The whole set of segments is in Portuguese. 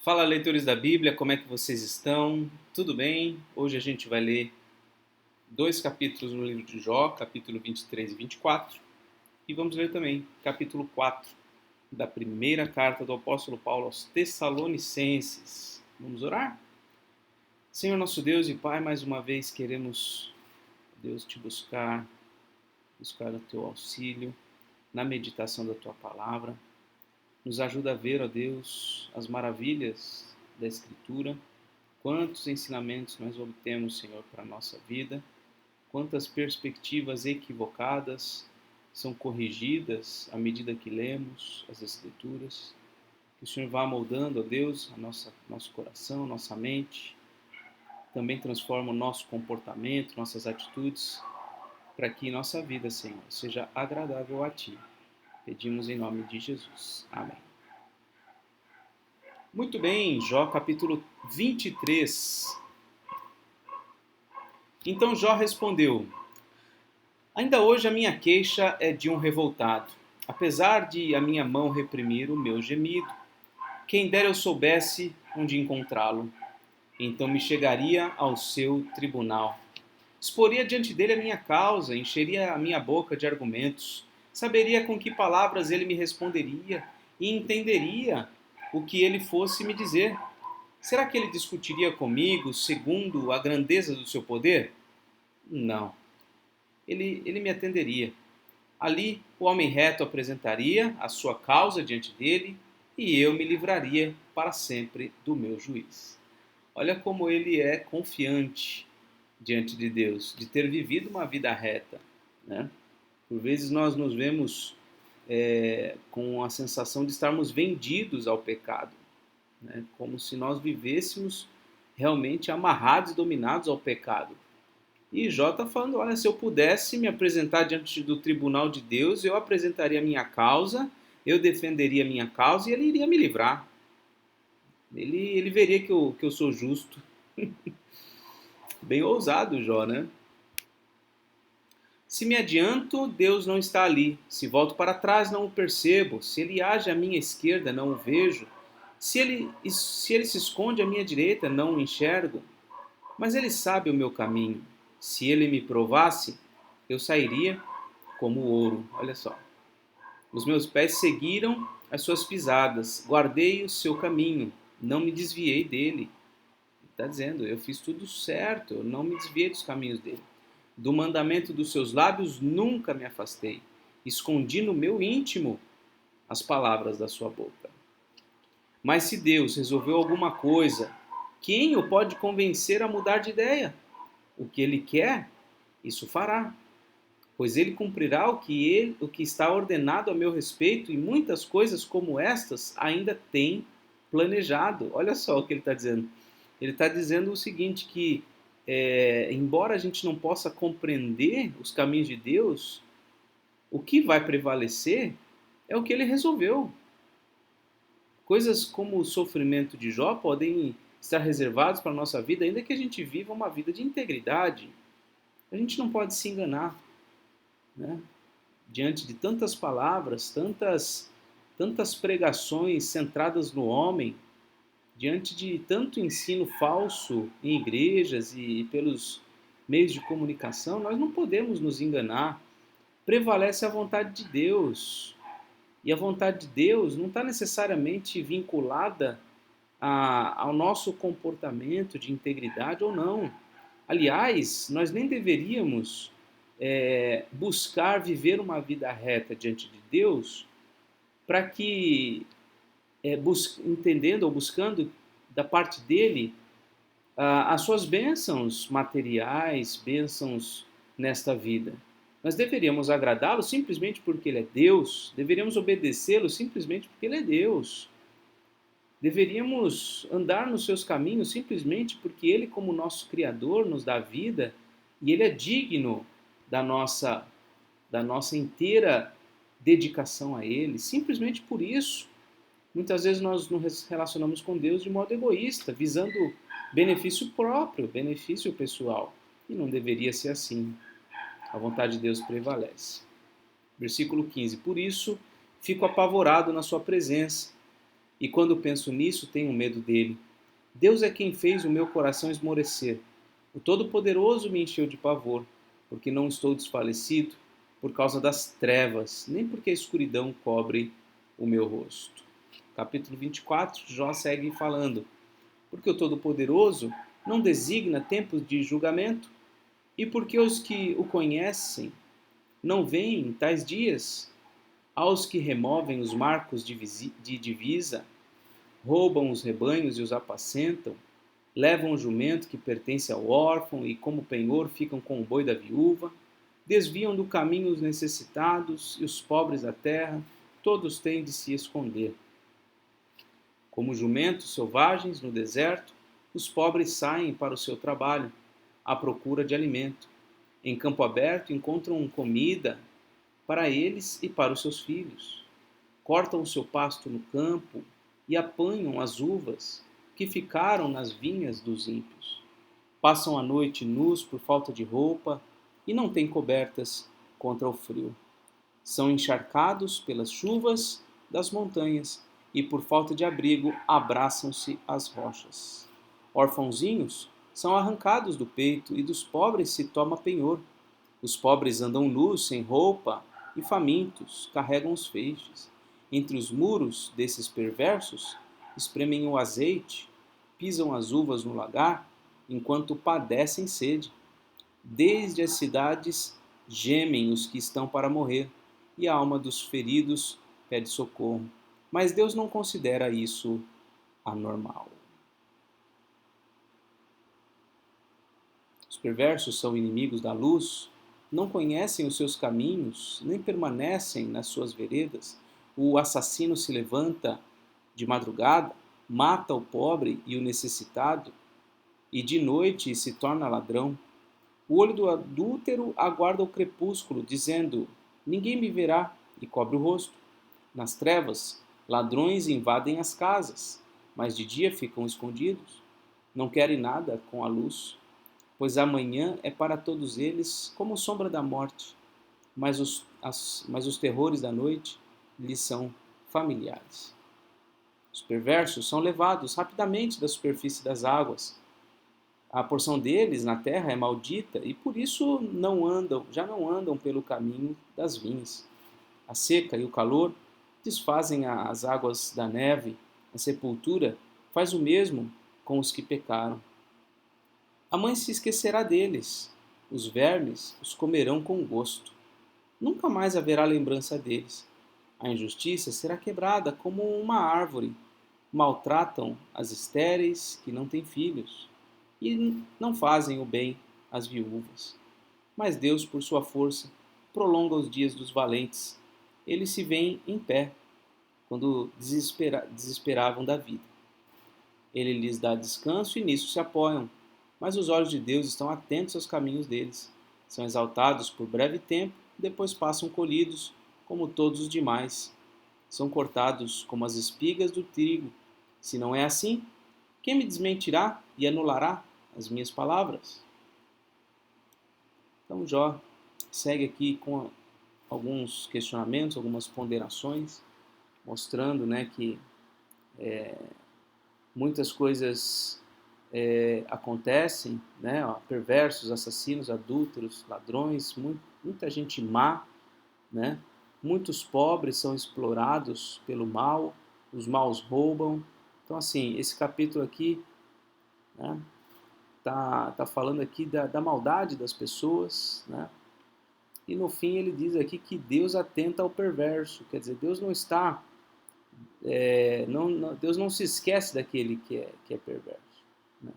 Fala, leitores da Bíblia, como é que vocês estão? Tudo bem? Hoje a gente vai ler dois capítulos no livro de Jó, capítulo 23 e 24, e vamos ler também capítulo 4 da primeira carta do apóstolo Paulo aos Tessalonicenses. Vamos orar? Senhor nosso Deus e Pai, mais uma vez queremos, Deus, te buscar o teu auxílio na meditação da tua palavra. Nos ajuda a ver, ó Deus, as maravilhas da Escritura. Quantos ensinamentos nós obtemos, Senhor, para a nossa vida, quantas perspectivas equivocadas são corrigidas à medida que lemos as Escrituras. Que o Senhor vá moldando, ó Deus, nosso coração, nossa mente, também transforma o nosso comportamento, nossas atitudes, para que nossa vida, Senhor, seja agradável a Ti. Pedimos em nome de Jesus. Amém. Muito bem, Jó capítulo 23. Então Jó respondeu: Ainda hoje a minha queixa é de um revoltado, apesar de a minha mão reprimir o meu gemido. Quem dera eu soubesse onde encontrá-lo, então me chegaria ao seu tribunal. Exporia diante dele a minha causa, encheria a minha boca de argumentos, saberia com que palavras ele me responderia e entenderia o que ele fosse me dizer. Será que ele discutiria comigo segundo a grandeza do seu poder? Não. Ele me atenderia. Ali o homem reto apresentaria a sua causa diante dele e eu me livraria para sempre do meu juiz. Olha como ele é confiante diante de Deus, de ter vivido uma vida reta, né? Por vezes nós nos vemos com a sensação de estarmos vendidos ao pecado, né? Como se nós vivêssemos realmente amarrados e dominados ao pecado. E Jó está falando, olha, se eu pudesse me apresentar diante do tribunal de Deus, eu apresentaria a minha causa, eu defenderia a minha causa e ele iria me livrar. Ele veria que eu sou justo. Bem ousado, Jó, né? Se me adianto, Deus não está ali. Se volto para trás, não o percebo. Se ele age à minha esquerda, não o vejo. Se ele se esconde à minha direita, não o enxergo. Mas ele sabe o meu caminho. Se ele me provasse, eu sairia como ouro. Olha só. Os meus pés seguiram as suas pisadas. Guardei o seu caminho. Não me desviei dele. Está dizendo, eu fiz tudo certo. Eu não me desviei dos caminhos dele. Do mandamento dos seus lábios nunca me afastei. Escondi no meu íntimo as palavras da sua boca. Mas se Deus resolveu alguma coisa, quem o pode convencer a mudar de ideia? O que ele quer, isso fará. Pois ele cumprirá o que está ordenado a meu respeito, e muitas coisas como estas ainda tem planejado. Olha só o que ele está dizendo. Ele está dizendo o seguinte, que embora a gente não possa compreender os caminhos de Deus, o que vai prevalecer é o que ele resolveu. Coisas como o sofrimento de Jó podem estar reservados para a nossa vida, ainda que a gente viva uma vida de integridade. A gente não pode se enganar, né? Diante de tantas palavras, tantas pregações centradas no homem, diante de tanto ensino falso em igrejas e pelos meios de comunicação, nós não podemos nos enganar. Prevalece a vontade de Deus. E a vontade de Deus não está necessariamente vinculada ao nosso comportamento de integridade ou não. Aliás, nós nem deveríamos buscar viver uma vida reta diante de Deus para que, entendendo ou buscando da parte dele as suas bênçãos materiais, bênçãos nesta vida. Nós deveríamos agradá-lo simplesmente porque ele é Deus, deveríamos obedecê-lo simplesmente porque ele é Deus. Deveríamos andar nos seus caminhos simplesmente porque ele, como nosso Criador, nos dá vida e ele é digno da nossa inteira dedicação a ele. Simplesmente por isso, muitas vezes nós nos relacionamos com Deus de modo egoísta, visando benefício próprio, benefício pessoal. E não deveria ser assim. A vontade de Deus prevalece. Versículo 15. Por isso, fico apavorado na sua presença. E quando penso nisso, tenho medo dele. Deus é quem fez o meu coração esmorecer. O Todo-Poderoso me encheu de pavor, porque não estou desfalecido por causa das trevas, nem porque a escuridão cobre o meu rosto. Capítulo 24, Jó segue falando: porque o Todo-Poderoso não designa tempos de julgamento, e porque os que o conhecem não veem tais dias, aos que removem os marcos de divisa, roubam os rebanhos e os apacentam, levam o jumento que pertence ao órfão e como penhor ficam com o boi da viúva, desviam do caminho os necessitados e os pobres da terra, todos têm de se esconder. Como jumentos selvagens no deserto, os pobres saem para o seu trabalho, à procura de alimento. Em campo aberto encontram comida para eles e para os seus filhos. Cortam o seu pasto no campo e apanham as uvas que ficaram nas vinhas dos ímpios. Passam a noite nus por falta de roupa e não têm cobertas contra o frio. São encharcados pelas chuvas das montanhas e por falta de abrigo abraçam-se às rochas. Orfãozinhos são arrancados do peito e dos pobres se toma penhor. Os pobres andam nus, sem roupa, e famintos carregam os feixes. Entre os muros desses perversos, espremem o azeite, pisam as uvas no lagar, enquanto padecem sede. Desde as cidades gemem os que estão para morrer, e a alma dos feridos pede socorro. Mas Deus não considera isso anormal. Os perversos são inimigos da luz, não conhecem os seus caminhos, nem permanecem nas suas veredas. O assassino se levanta de madrugada, mata o pobre e o necessitado, e de noite se torna ladrão. O olho do adúltero aguarda o crepúsculo, dizendo: ninguém me verá, e cobre o rosto. Nas trevas, ladrões invadem as casas, mas de dia ficam escondidos. Não querem nada com a luz, pois amanhã é para todos eles como sombra da morte, mas os terrores da noite lhes são familiares. Os perversos são levados rapidamente da superfície das águas. A porção deles na terra é maldita e por isso já não andam pelo caminho das vinhas. A seca e o calor desfazem as águas da neve. A sepultura faz o mesmo com os que pecaram. A mãe se esquecerá deles. Os vermes os comerão com gosto. Nunca mais haverá lembrança deles. A injustiça será quebrada como uma árvore. Maltratam as estéreis que não têm filhos e não fazem o bem às viúvas. Mas Deus, por sua força, prolonga os dias dos valentes. Eles se veem em pé quando desesperavam da vida. Ele lhes dá descanso e nisso se apoiam. Mas os olhos de Deus estão atentos aos caminhos deles. São exaltados por breve tempo, depois passam colhidos, como todos os demais. São cortados como as espigas do trigo. Se não é assim, quem me desmentirá e anulará as minhas palavras? Então Jó segue aqui com alguns questionamentos, algumas ponderações, mostrando, né, que muitas coisas acontecem, né, perversos, assassinos, adúlteros, ladrões, muita gente má, né, muitos pobres são explorados pelo mal, os maus roubam. Então, assim, esse capítulo aqui, né, tá falando aqui da maldade das pessoas, né, e no fim ele diz aqui que Deus atenta ao perverso, quer dizer, Deus não está, Deus não se esquece daquele que é perverso, né?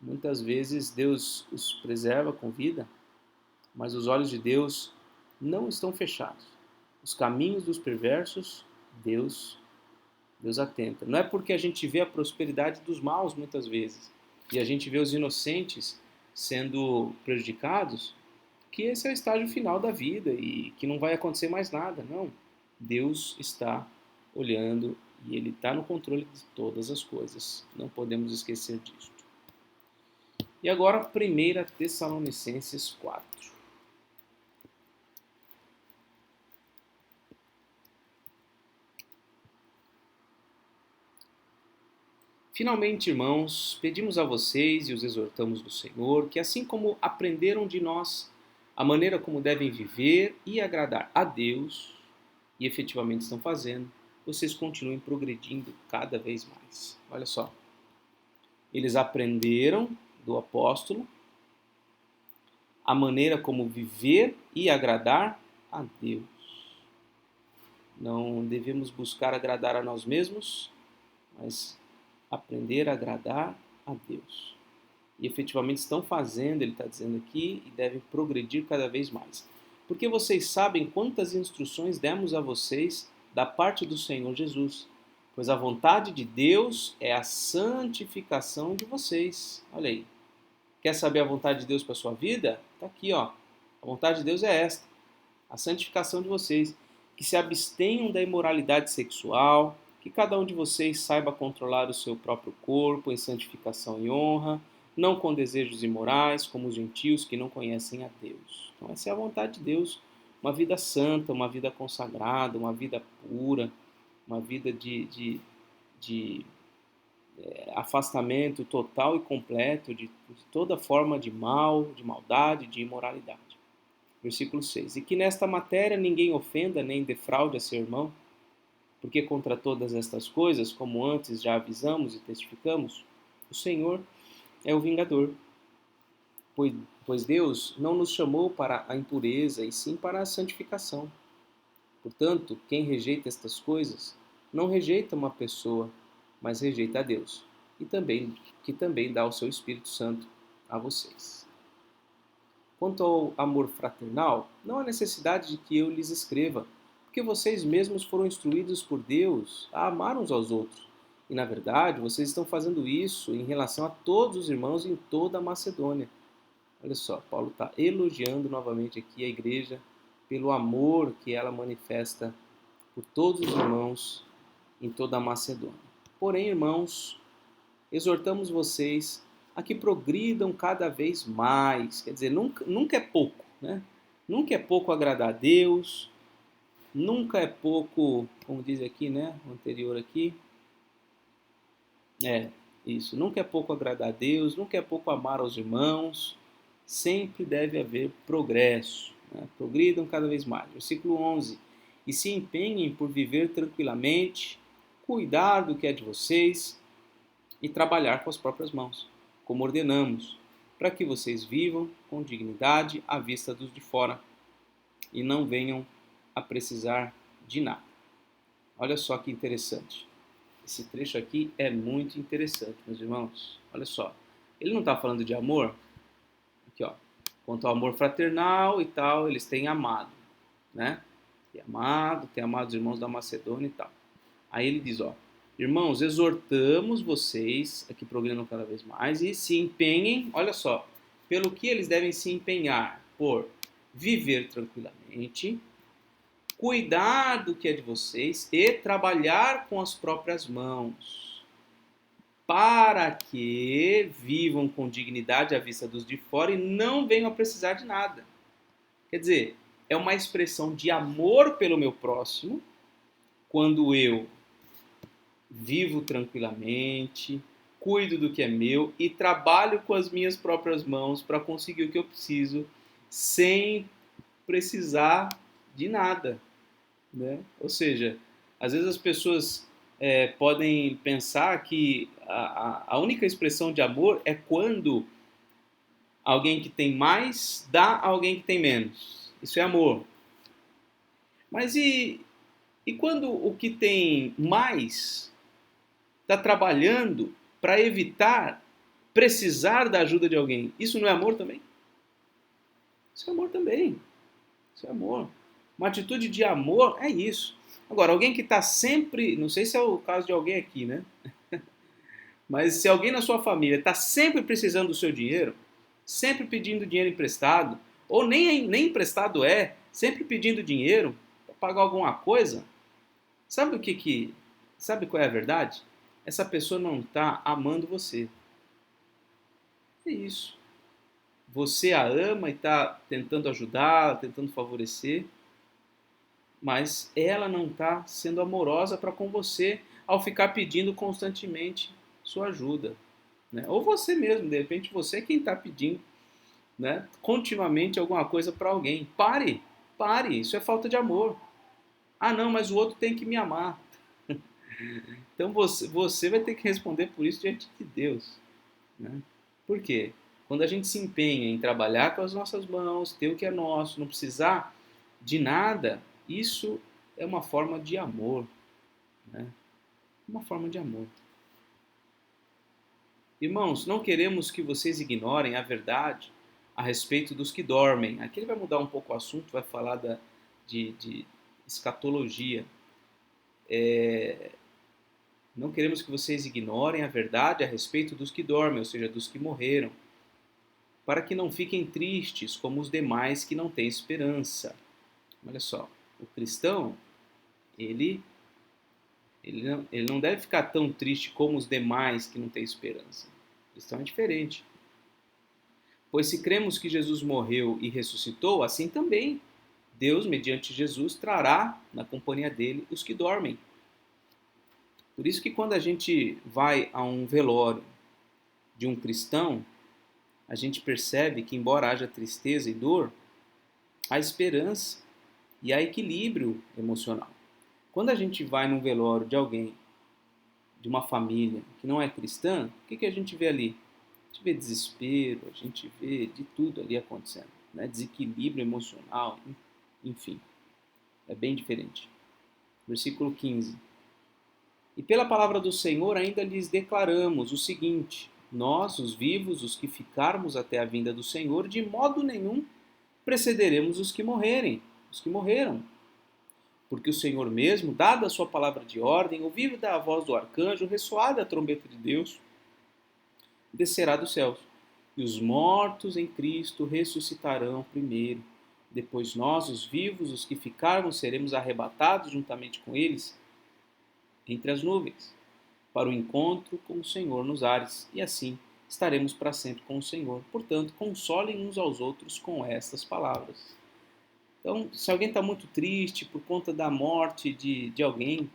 Muitas vezes Deus os preserva com vida, mas os olhos de Deus não estão fechados. Os caminhos dos perversos, Deus atenta. Não é porque a gente vê a prosperidade dos maus muitas vezes e a gente vê os inocentes sendo prejudicados, que esse é o estágio final da vida e que não vai acontecer mais nada. Não. Deus está olhando e Ele está no controle de todas as coisas. Não podemos esquecer disso. E agora, 1 Tessalonicenses 4. Finalmente, irmãos, pedimos a vocês e os exortamos no Senhor que, assim como aprenderam de nós a maneira como devem viver e agradar a Deus, e efetivamente estão fazendo, vocês continuem progredindo cada vez mais. Olha só, eles aprenderam do apóstolo a maneira como viver e agradar a Deus. Não devemos buscar agradar a nós mesmos, mas aprender a agradar a Deus. E efetivamente estão fazendo, ele está dizendo aqui, e devem progredir cada vez mais. Porque vocês sabem quantas instruções demos a vocês da parte do Senhor Jesus. Pois a vontade de Deus é a santificação de vocês. Olha aí. Quer saber a vontade de Deus para a sua vida? Está aqui, ó. A vontade de Deus é esta: a santificação de vocês. Que se abstenham da imoralidade sexual, que cada um de vocês saiba controlar o seu próprio corpo em santificação e honra, não com desejos imorais, como os gentios que não conhecem a Deus. Então essa é a vontade de Deus, uma vida santa, uma vida consagrada, uma vida pura, uma vida de afastamento total e completo de toda forma de mal, de maldade, de imoralidade. Versículo 6. E que nesta matéria ninguém ofenda nem defraude a seu irmão, porque contra todas estas coisas, como antes já avisamos e testificamos, o Senhor é o vingador. Pois Deus não nos chamou para a impureza, e sim para a santificação. Portanto, quem rejeita estas coisas, não rejeita uma pessoa, mas rejeita a Deus, que também dá o seu Espírito Santo a vocês. Quanto ao amor fraternal, não há necessidade de que eu lhes escreva, porque vocês mesmos foram instruídos por Deus a amar uns aos outros. E, na verdade, vocês estão fazendo isso em relação a todos os irmãos em toda a Macedônia. Olha só, Paulo está elogiando novamente aqui a igreja pelo amor que ela manifesta por todos os irmãos em toda a Macedônia. Porém, irmãos, exortamos vocês a que progridam cada vez mais. Quer dizer, nunca é pouco, né? Nunca é pouco agradar a Deus, nunca é pouco, como diz aqui, né? O anterior aqui. Isso. Nunca é pouco agradar a Deus, nunca é pouco amar aos irmãos. Sempre deve haver progresso. Né? Progridam cada vez mais. Versículo 11. E se empenhem por viver tranquilamente, cuidar do que é de vocês e trabalhar com as próprias mãos, como ordenamos, para que vocês vivam com dignidade à vista dos de fora e não venham a precisar de nada. Olha só que interessante. Esse trecho aqui é muito interessante, meus irmãos. Olha só. Ele não está falando de amor. Aqui, ó. Quanto ao amor fraternal e tal, eles têm amado, né? Tem amado os irmãos da Macedônia e tal. Aí ele diz, ó. Irmãos, exortamos vocês, aqui progredam cada vez mais, e se empenhem, olha só, pelo que eles devem se empenhar por viver tranquilamente, cuidar do que é de vocês e trabalhar com as próprias mãos, para que vivam com dignidade à vista dos de fora e não venham a precisar de nada. Quer dizer, é uma expressão de amor pelo meu próximo, quando eu vivo tranquilamente, cuido do que é meu e trabalho com as minhas próprias mãos para conseguir o que eu preciso sem precisar de nada, né? Ou seja, às vezes as pessoas podem pensar que a única expressão de amor é quando alguém que tem mais dá a alguém que tem menos. Isso é amor. Mas e quando o que tem mais está trabalhando para evitar precisar da ajuda de alguém? Isso não é amor também? Isso é amor também. Isso é amor. Uma atitude de amor é isso. Agora, alguém que está sempre, não sei se é o caso de alguém aqui, né? Mas se alguém na sua família está sempre precisando do seu dinheiro, sempre pedindo dinheiro emprestado, ou nem emprestado sempre pedindo dinheiro para pagar alguma coisa, sabe sabe qual é a verdade? Essa pessoa não está amando você. É isso. Você a ama e está tentando ajudar, tentando favorecer, mas ela não está sendo amorosa para com você ao ficar pedindo constantemente sua ajuda, né? Ou você mesmo, de repente você é quem está pedindo, né, continuamente alguma coisa para alguém. Pare, isso é falta de amor. Ah, não, mas o outro tem que me amar. Então você vai ter que responder por isso diante de Deus, né? Por quê? Quando a gente se empenha em trabalhar com as nossas mãos, ter o que é nosso, não precisar de nada, isso é uma forma de amor, né? Uma forma de amor. Irmãos, não queremos que vocês ignorem a verdade a respeito dos que dormem. Aqui ele vai mudar um pouco o assunto, vai falar de escatologia. Não queremos que vocês ignorem a verdade a respeito dos que dormem, ou seja, dos que morreram, para que não fiquem tristes como os demais que não têm esperança. Olha só, o cristão, ele, ele não deve ficar tão triste como os demais que não têm esperança. O cristão é diferente. Pois se cremos que Jesus morreu e ressuscitou, assim também Deus, mediante Jesus, trará na companhia dele os que dormem. Por isso que quando a gente vai a um velório de um cristão, a gente percebe que, embora haja tristeza e dor, há esperança e há equilíbrio emocional. Quando a gente vai num velório de alguém, de uma família que não é cristã, o que a gente vê ali? A gente vê desespero, a gente vê de tudo ali acontecendo, né? Desequilíbrio emocional, enfim, é bem diferente. Versículo 15. E pela palavra do Senhor ainda lhes declaramos o seguinte: nós, os vivos, os que ficarmos até a vinda do Senhor, de modo nenhum precederemos os que morrerem, os que morreram. Porque o Senhor mesmo, dada a sua palavra de ordem, ouvida a voz do arcanjo, ressoada a trombeta de Deus, descerá dos céus. E os mortos em Cristo ressuscitarão primeiro. Depois nós, os vivos, os que ficarmos, seremos arrebatados juntamente com eles entre as nuvens, para o encontro com o Senhor nos ares, e assim estaremos para sempre com o Senhor. Portanto, consolem uns aos outros com estas palavras. Então, se alguém está muito triste por conta da morte de alguém,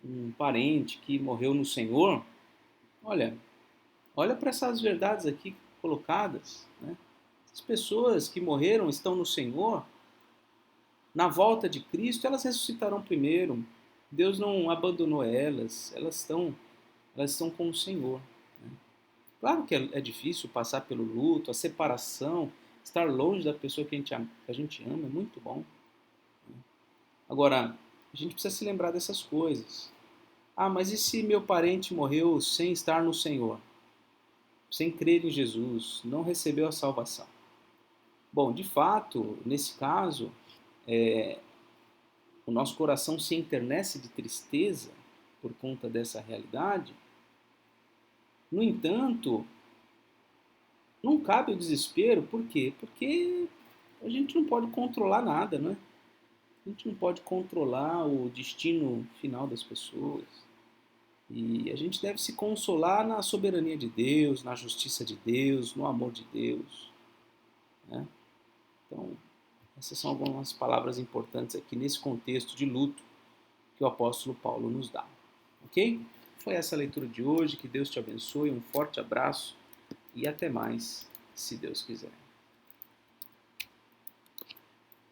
um parente que morreu no Senhor, olha para essas verdades aqui colocadas, né? As pessoas que morreram estão no Senhor, na volta de Cristo, elas ressuscitarão primeiro. Deus não abandonou elas, elas estão com o Senhor, né? Claro que é difícil passar pelo luto, a separação, estar longe da pessoa que a gente ama é muito bom, né? Agora, a gente precisa se lembrar dessas coisas. Ah, mas e se meu parente morreu sem estar no Senhor? Sem crer em Jesus, não recebeu a salvação? Bom, de fato, nesse caso, o nosso coração se enternece de tristeza por conta dessa realidade. No entanto, não cabe o desespero, por quê? Porque a gente não pode controlar nada, né? A gente não pode controlar o destino final das pessoas. E a gente deve se consolar na soberania de Deus, na justiça de Deus, no amor de Deus, né? Então, essas são algumas palavras importantes aqui nesse contexto de luto que o apóstolo Paulo nos dá. Ok? Foi essa a leitura de hoje. Que Deus te abençoe. Um forte abraço e até mais, se Deus quiser.